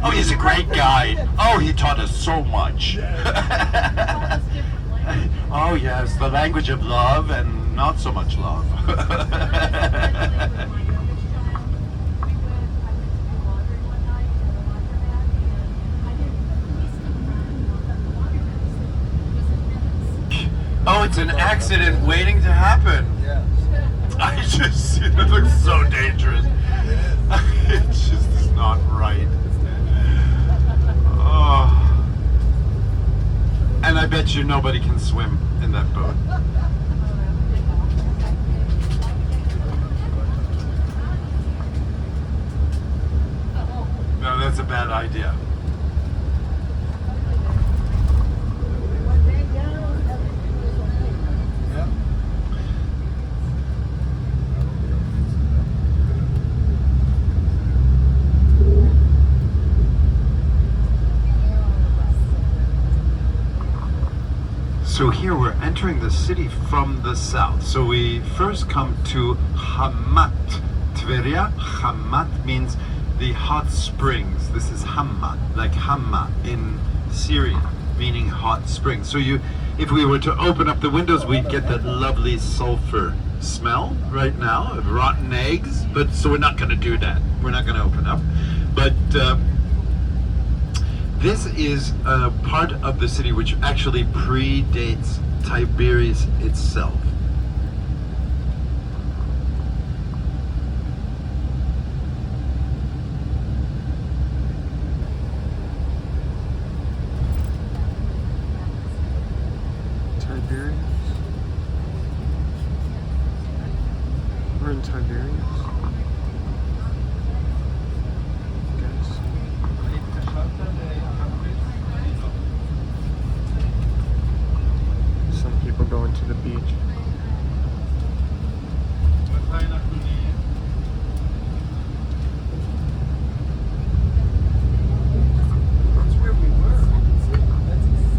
Oh, he's a great guide. Oh, he taught us so much. Oh, yes, the language of love and not so much love. Oh, it's an accident waiting to happen. Yeah. I just see that looks so dangerous. It just is not right. Oh. And I bet you nobody can swim in that boat. No, that's a bad idea. So here we're entering the city from the south. So we first come to Hamat. Tiberias, Hamat means the hot springs. This is Hamat, like Hama in Syria, meaning hot springs. So if we were to open up the windows, we'd get that lovely sulfur smell right now of rotten eggs. But so we're not going to do that. We're not going to open up. But this is a part of the city which actually predates Tiberias itself. Tiberias? We're in Tiberias? Some people going to the beach. That's where we were. That's exactly.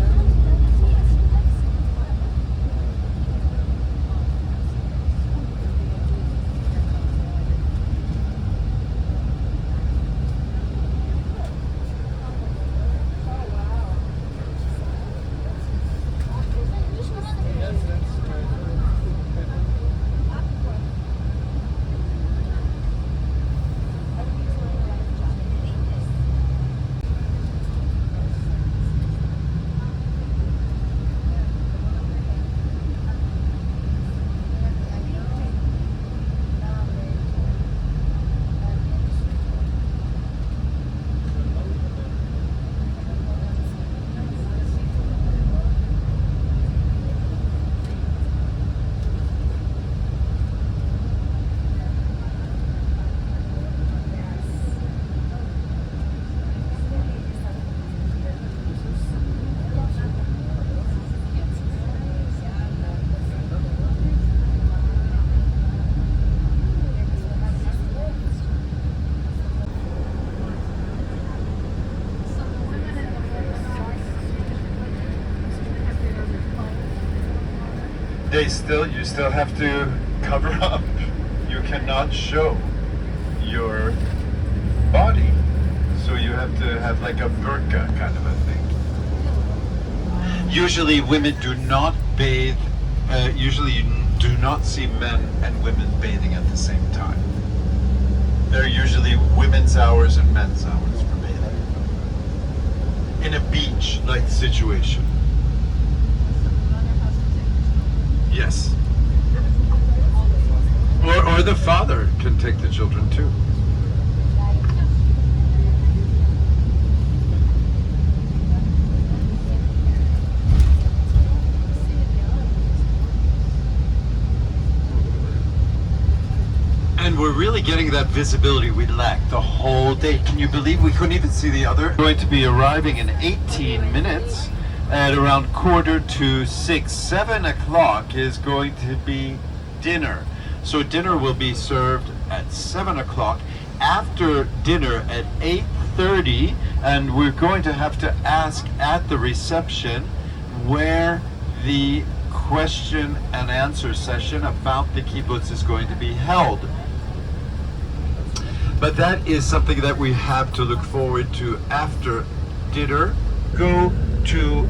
You still have to cover up. You cannot show your body. So you have to have like a burqa kind of a thing. Usually women do not bathe, usually you do not see men and women bathing at the same time. There are usually women's hours and men's hours for bathing. In a beach-like situation. Yes. Or the father can take the children too. And we're really getting that visibility we lacked the whole day. Can you believe we couldn't even see the other? We're going to be arriving in 18 minutes. At around 5:45, 7 o'clock is going to be dinner. So dinner will be served at 7 o'clock. After dinner at 8:30, and we're going to have to ask at the reception where the question and answer session about the kibbutz is going to be held. But that is something that we have to look forward to after dinner. Go to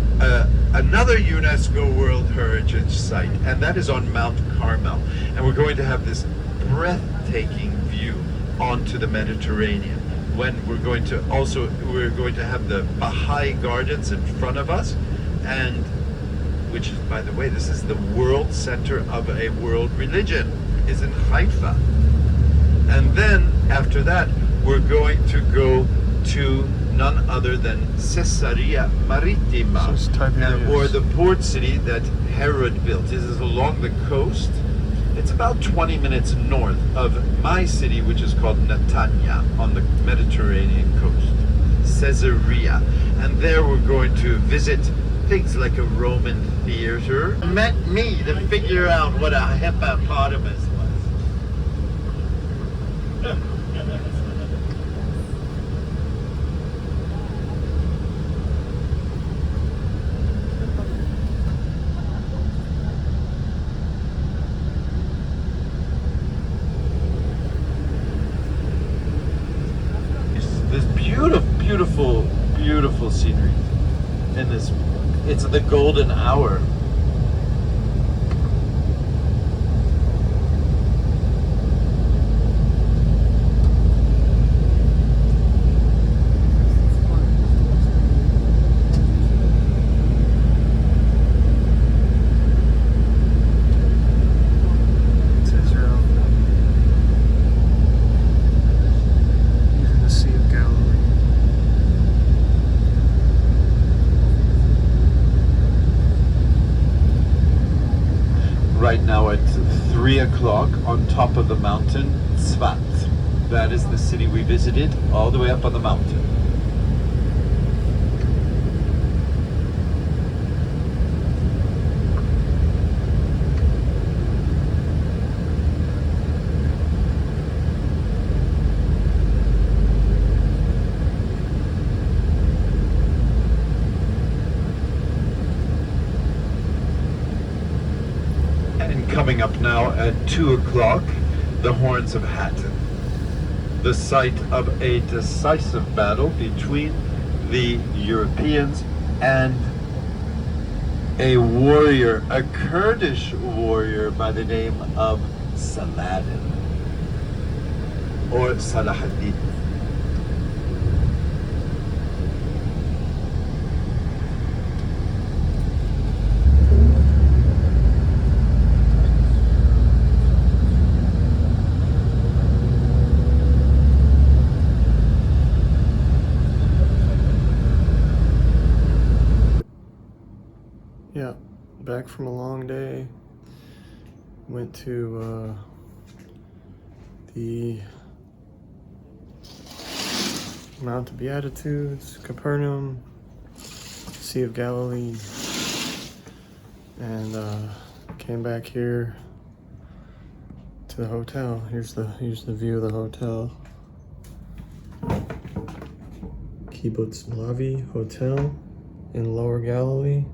another UNESCO World Heritage Site, and that is on Mount Carmel. And we're going to have this breathtaking view onto the Mediterranean. When we're going to have the Baha'i Gardens in front of us, and which is, by the way, this is the world center of a world religion, is in Haifa. And then after that, we're going to go to none other than Caesarea Maritima, This is Tiberias. or the port city that Herod built. This is along the coast. It's about 20 minutes north of my city, which is called Netanya, on the Mediterranean coast, Caesarea. And there we're going to visit things like a Roman theater. It meant me to figure out what a hippopotamus was. This beautiful scenery in this. It's the golden hour. It's Israel. Using the Sea of Galilee. Right now at 3 o'clock on top of the mountain, Tzfat. That is the city we visited, all the way up on the mountain. And coming up now at 2 o'clock, the Horns of Hattin, the site of a decisive battle between the Europeans and a warrior, a Kurdish warrior by the name of Saladin, or Salahuddin. Yeah, back from a long day. Went to the Mount of Beatitudes, Capernaum, Sea of Galilee, and came back here to the hotel. Here's the view of the hotel. Kibbutz Lavi Hotel in Lower Galilee.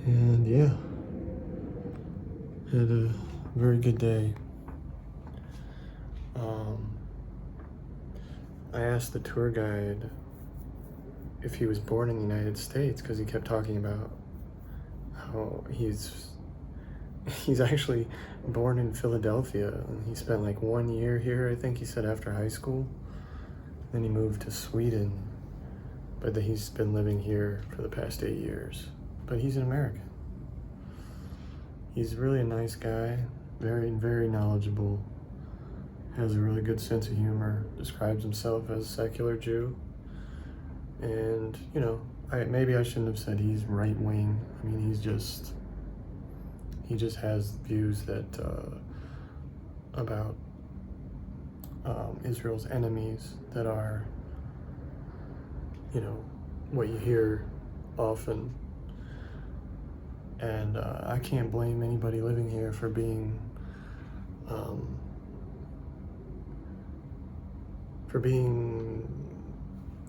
And yeah, had a very good day. I asked the tour guide if he was born in the United States because he kept talking about how he's actually born in Philadelphia, and he spent like 1 year here, I think he said, after high school. Then he moved to Sweden, but he's been living here for the past 8 years. But he's an American. He's really a nice guy, very knowledgeable, has a really good sense of humor, describes himself as a secular Jew. And, you know, maybe I shouldn't have said he's right-wing. I mean, he just has views that, about Israel's enemies that are, you know, what you hear often. And I can't blame anybody living here for being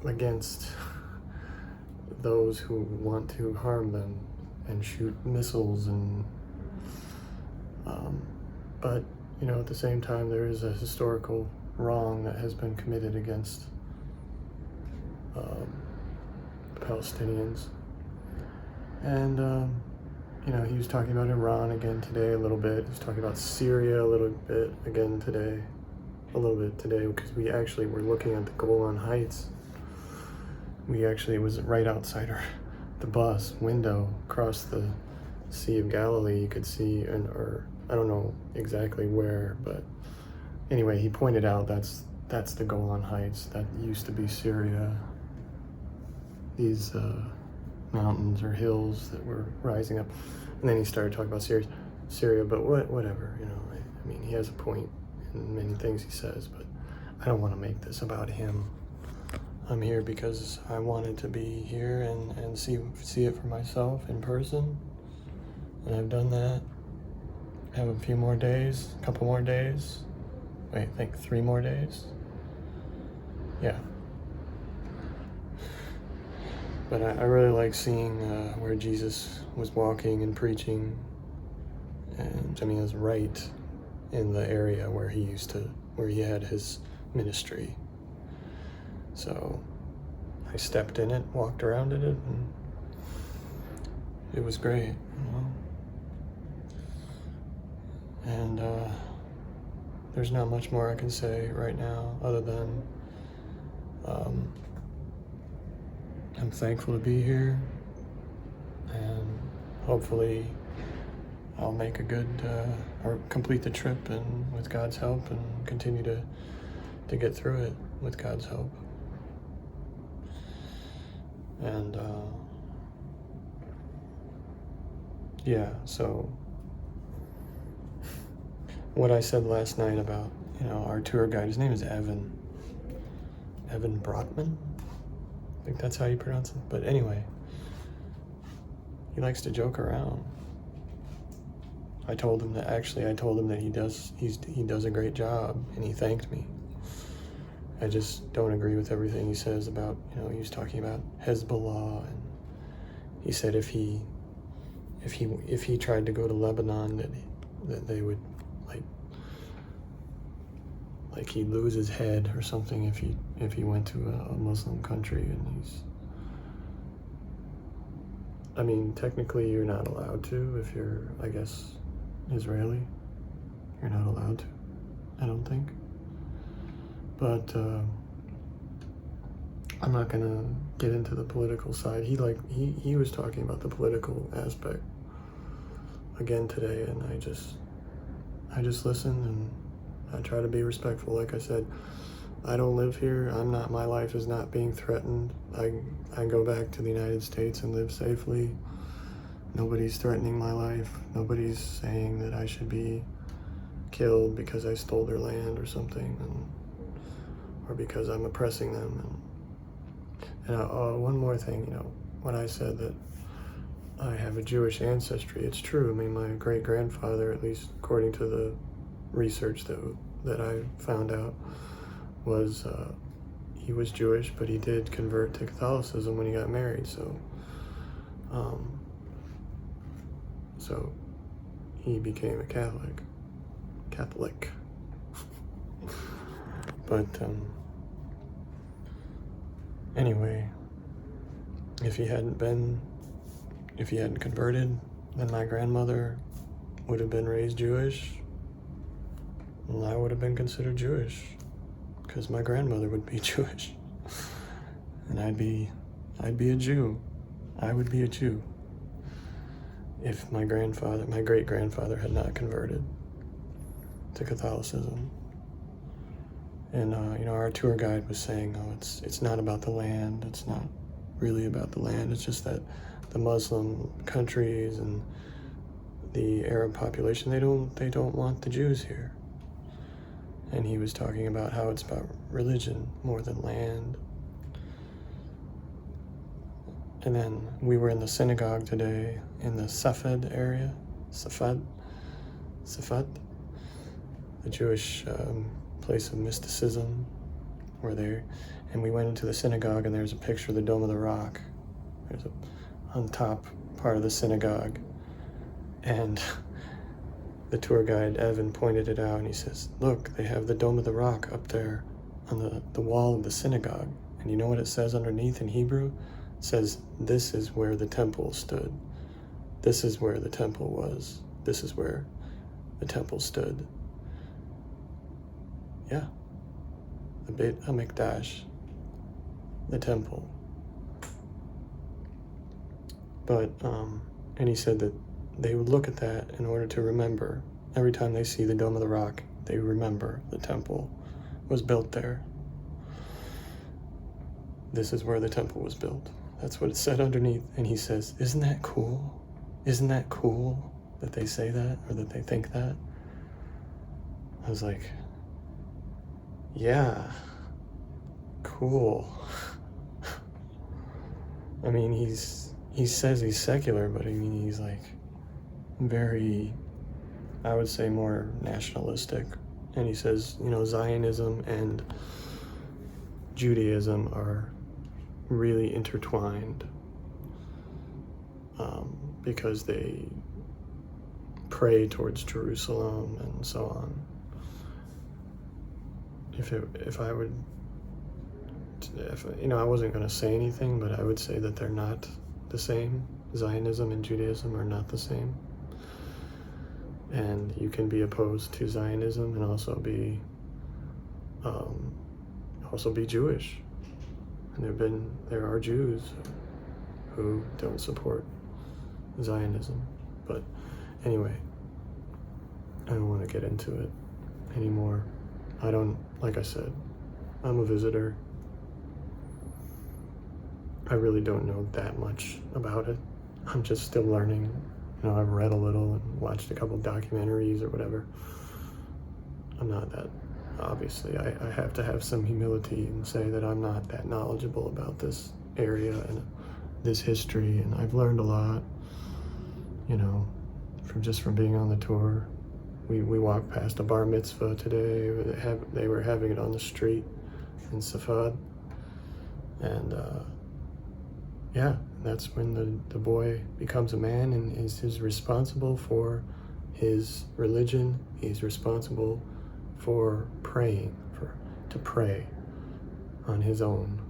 against those who want to harm them and shoot missiles and but you know, at the same time there is a historical wrong that has been committed against the Palestinians. And, he was talking about Iran again today a little bit. He was talking about Syria a little bit again today. A little bit today, because we actually were looking at the Golan Heights. It was right outside the bus window across the Sea of Galilee. You could see, or I don't know exactly where, but anyway, he pointed out that's the Golan Heights. That used to be Syria. These mountains or hills that were rising up. And then he started talking about Syria, but whatever, I mean, he has a point in many things he says, but I don't want to make this about him. I'm here because I wanted to be here and see it for myself in person, and I've done that. I have a couple more days. Wait, I think 3 more days. Yeah. But I really like seeing where Jesus was walking and preaching, and I mean, it was right in the area where he had his ministry. So I stepped in it, walked around in it, and it was great, And there's not much more I can say right now other than I'm thankful to be here, and hopefully I'll make a good or complete the trip, and with God's help, and continue to get through it with God's help. And so what I said last night about our tour guide, his name is Evan Brockman, I think that's how you pronounce it. But anyway, he likes to joke around. I told him that he does a great job, and he thanked me. I just don't agree with everything he says about, he was talking about Hezbollah, and he said if he tried to go to Lebanon, that they would like he'd lose his head or something if he went to a Muslim country. And I mean, technically you're not allowed to if you're, I guess, Israeli. You're not allowed to, I don't think. But I'm not gonna get into the political side. He was talking about the political aspect again today, and I just listened, and I try to be respectful. Like I said, I don't live here. My life is not being threatened. I go back to the United States and live safely. Nobody's threatening my life. Nobody's saying that I should be killed because I stole their land or something, or because I'm oppressing them. And one more thing, when I said that I have a Jewish ancestry, it's true. I mean, my great-grandfather, at least according to the research that I found out, was he was Jewish, but he did convert to Catholicism when he got married. So he became a Catholic. But anyway, if he hadn't converted, then my grandmother would have been raised Jewish, and I would have been considered Jewish, because my grandmother would be Jewish, and I'd be a Jew. I would be a Jew if my great-grandfather had not converted to Catholicism. And our tour guide was saying, it's not about the land. It's not really about the land. It's just that the Muslim countries and the Arab population, they don't want the Jews here. And he was talking about how it's about religion more than land. And then we were in the synagogue today in the Safed area, Safed, the Jewish place of mysticism, and we went into the synagogue, and there's a picture of the Dome of the Rock. On top part of the synagogue, and the tour guide, Evan, pointed it out, and he says, look, they have the Dome of the Rock up there on the wall of the synagogue. And you know what it says underneath in Hebrew? It says, this is where the temple stood. This is where the temple was. This is where the temple stood. Yeah. The Beit HaMikdash, the temple. But, and he said that they would look at that in order to remember. Every time they see the Dome of the Rock, they remember the temple was built there. This is where the temple was built. That's what it said underneath. And he says, isn't that cool? Isn't that cool that they say that, or that they think that? I was like, yeah, cool. I mean, he says he's secular, but I mean, he's like very, I would say, more nationalistic. And he says, you know, Zionism and Judaism are really intertwined, because they pray towards Jerusalem and so on. If I wasn't going to say anything, but I would say that they're not the same. Zionism and Judaism are not the same. And you can be opposed to Zionism and also be Jewish. And there are Jews who don't support Zionism. But anyway, I don't want to get into it anymore. Like I said, I'm a visitor. I really don't know that much about it. I'm just still learning. You know, I've read a little and watched a couple documentaries or whatever. I'm not that, obviously, I have to have some humility and say that I'm not that knowledgeable about this area and this history, and I've learned a lot, you know, from being on the tour. We walked past a bar mitzvah today. They were having it on the street in Safad. And yeah, that's when the boy becomes a man and is responsible for his religion. He's responsible for praying, to pray on his own.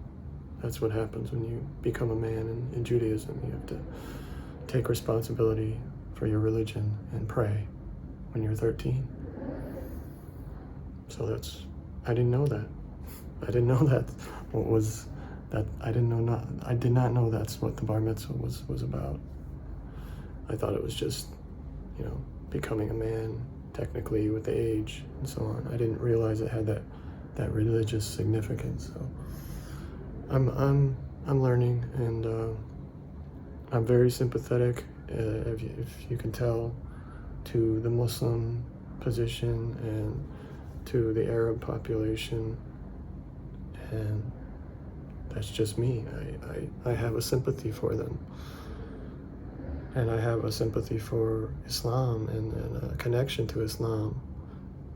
That's what happens when you become a man in Judaism. You have to take responsibility for your religion and pray when you're 13. So I didn't know that. I didn't know that. I did not know that's what the bar mitzvah was about. I thought it was just, you know, becoming a man technically with the age and so on. I didn't realize it had that religious significance. So I'm learning, and I'm very sympathetic, if you can tell, to the Muslim position and to the Arab population, and that's just me. I have a sympathy for them, and I have a sympathy for Islam and a connection to Islam,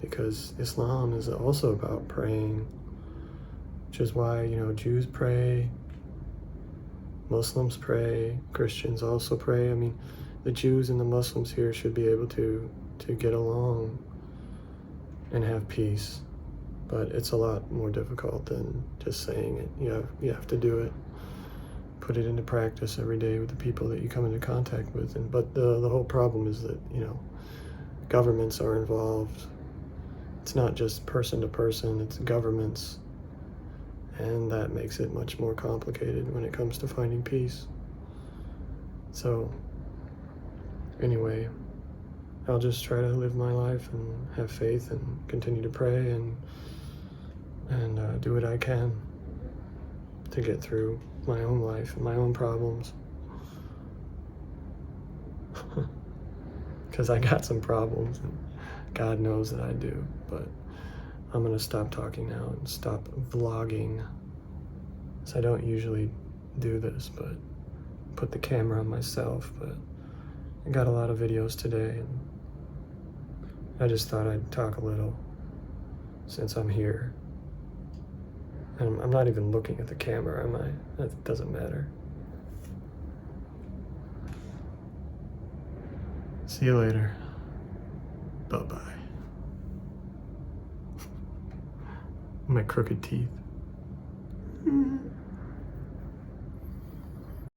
because Islam is also about praying, which is why, you know, Jews pray, Muslims pray, Christians also pray. I mean, the Jews and the Muslims here should be able to get along and have peace, but it's a lot more difficult than just saying it. You have to do it, put it into practice every day with the people that you come into contact with. But the whole problem is that, you know, governments are involved. It's not just person to person, it's governments, and that makes it much more complicated when it comes to finding peace. So anyway, I'll just try to live my life and have faith and continue to pray and do what I can to get through my own life and my own problems. Because I got some problems, and God knows that I do. But I'm going to stop talking now and stop vlogging. So I don't usually do this, but put the camera on myself. But I got a lot of videos today, and I just thought I'd talk a little since I'm here. And I'm not even looking at the camera, am I? That doesn't matter. See you later. Bye-bye. My crooked teeth.